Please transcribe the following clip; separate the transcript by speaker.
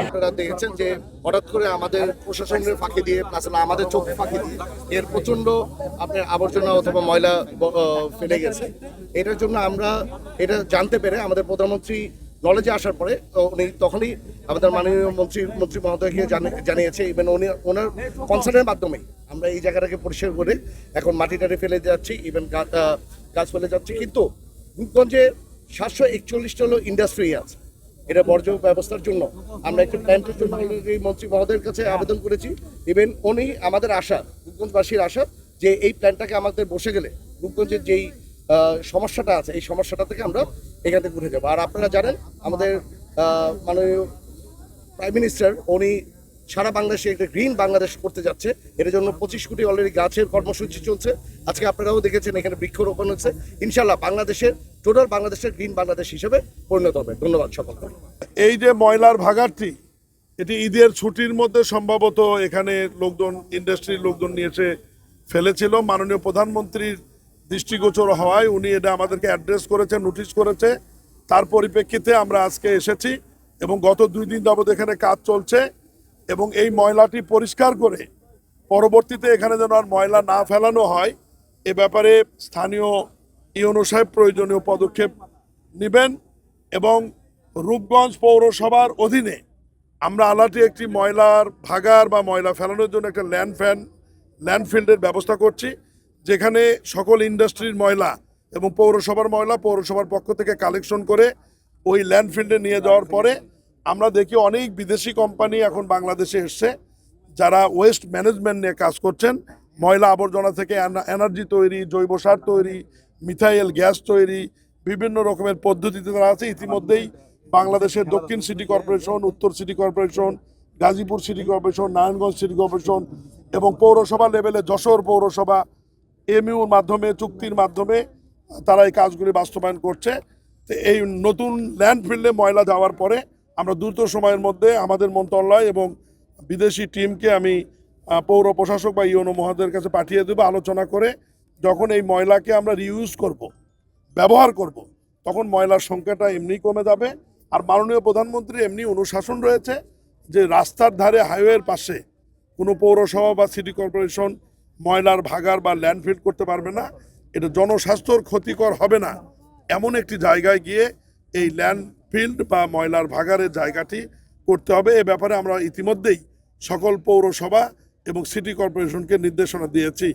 Speaker 1: আপনারা দেখেছেন যে হঠাৎ করে আমাদের প্রশাসনের ফাঁকি দিয়ে প্লাস আমাদের চোখ ফাঁকি দিয়ে এর প্রচন্ড আপনার আবর্জনা অথবা ময়লা ফেলে গেছে। এটার জন্য আমরা এটা জানতে পেরে আমাদের প্রধানমন্ত্রী নলেজে আসার পরে উনি তখনই আমাদের মাননীয় মন্ত্রী মহোদয়কে জানিয়েছে। ইভেন ওনার কনসার্নের মাধ্যমে আমরা এই জায়গাটাকে পরিষ্কার করে এখন মাটিটারে ফেলে যাচ্ছি, ইভেন গাছ ফেলে যাচ্ছি। কিন্তু রূপগঞ্জে 741টা হলো ইন্ডাস্ট্রি আছে। এটা বর্জ্য ব্যবস্থার জন্য আমরা একটা প্ল্যান্টের জন্য মন্ত্রী মহোদয়ের কাছে আবেদন করেছি। ইভেন উনি আমাদের আশা, রূপগঞ্জবাসীর আশা যে এই প্ল্যানটাকে আমাদের বসে গেলে রূপগঞ্জের যেই সমস্যাটা আছে এই সমস্যাটা থেকে আমরা এখান থেকে উঠে যাবো। আর আপনারা জানেন আমাদের মাননীয় প্রাইম মিনিস্টার উনি সারা বাংলাদেশে একটা গ্রিন বাংলাদেশ করতে যাচ্ছে। এর জন্য 25 কোটি অলরেডি গাছের কর্মসূচি চলছে। আজকে আপনারাও দেখেছেন এখানে বৃক্ষরোপণ হচ্ছে। ইনশাল্লাহ টোটাল বাংলাদেশের গ্রিন বাংলাদেশ হিসেবে পরিণত হবে। ধন্যবাদ সকলকে।
Speaker 2: এই যে ময়লার ভাগাড়টি, এটি ঈদের ছুটির মধ্যে সম্ভবত এখানে লোকজন, ইন্ডাস্ট্রির লোকজন নিয়ে এসে ফেলেছিল। মাননীয় প্রধানমন্ত্রীর দৃষ্টিগোচর হওয়ায় উনি এটা আমাদেরকে অ্যাড্রেস করেছে, নোটিশ করেছে। তার পরিপ্রেক্ষিতে আমরা আজকে এসেছি এবং গত 2 দিন যাবত এখানে কাজ চলছে এবং এই ময়লাটি পরিষ্কার করে পরবর্তীতে এখানে যেন আর ময়লা না ফেলানো হয় এ ব্যাপারে স্থানীয় ইউনো সাহেব প্রয়োজনীয় পদক্ষেপ নেবেন। এবং রূপগঞ্জ পৌরসভার অধীনে আমরা আলাটি একটি ময়লার ভাগাড় বা ময়লা ফেলানোর জন্য একটা ল্যান্ডফিল্ডের ব্যবস্থা করছি, যেখানে সকল ইন্ডাস্ট্রির ময়লা এবং পৌরসভার ময়লা পৌরসভার পক্ষ থেকে কালেকশন করে ওই ল্যান্ডফিল্ডে নিয়ে যাওয়ার পরে আমরা দেখি অনেক বিদেশি কোম্পানি এখন বাংলাদেশে এসছে যারা ওয়েস্ট ম্যানেজমেন্ট নিয়ে কাজ করছেন। ময়লা আবর্জনা থেকে এনার্জি তৈরি, জৈব সার তৈরি, মিথাইল গ্যাস তৈরি, বিভিন্ন রকমের পদ্ধতিতে তারা আছে। ইতিমধ্যেই বাংলাদেশের দক্ষিণ সিটি কর্পোরেশন, উত্তর city corporation, Gazipur city corporation, Narayanganj city corporation এবং পৌরসভা লেভেলে যশোর পৌরসভা এমইউর মাধ্যমে, চুক্তির মাধ্যমে তারা এই কাজগুলি বাস্তবায়ন করছে। তো এই নতুন ল্যান্ডফিল্ডে ময়লা যাওয়ার পরে আমরা দ্রুত সময়ের মধ্যে আমাদের মন্ত্রণালয় এবং বিদেশি টিমকে আমি পৌর প্রশাসক বা ইউনো মহোদয়ের কাছে পাঠিয়ে দেবো। আলোচনা করে যখন এই ময়লাকে আমরা রিইউজ করব, ব্যবহার করব, তখন ময়লার সংখ্যাটা এমনি কমে যাবে। আর মাননীয় প্রধানমন্ত্রী এমনি অনুশাসন রয়েছে যে রাস্তার ধারে, হাইওয়ের পাশে কোনো পৌরসভা বা সিটি কর্পোরেশন ময়লার ভাগাড় বা ল্যান্ডফিল করতে পারবে না। এটা জনস্বাস্থ্যর ক্ষতিকর হবে না এমন একটি জায়গায় গিয়ে এই ল্যান্ডফিল্ড বা ময়লার ভাগাড়ের জায়গাটি করতে হবে। এ ব্যাপারে আমরা ইতিমধ্যেই সকল পৌরসভা এবং সিটি কর্পোরেশনকে নির্দেশনা দিয়েছি।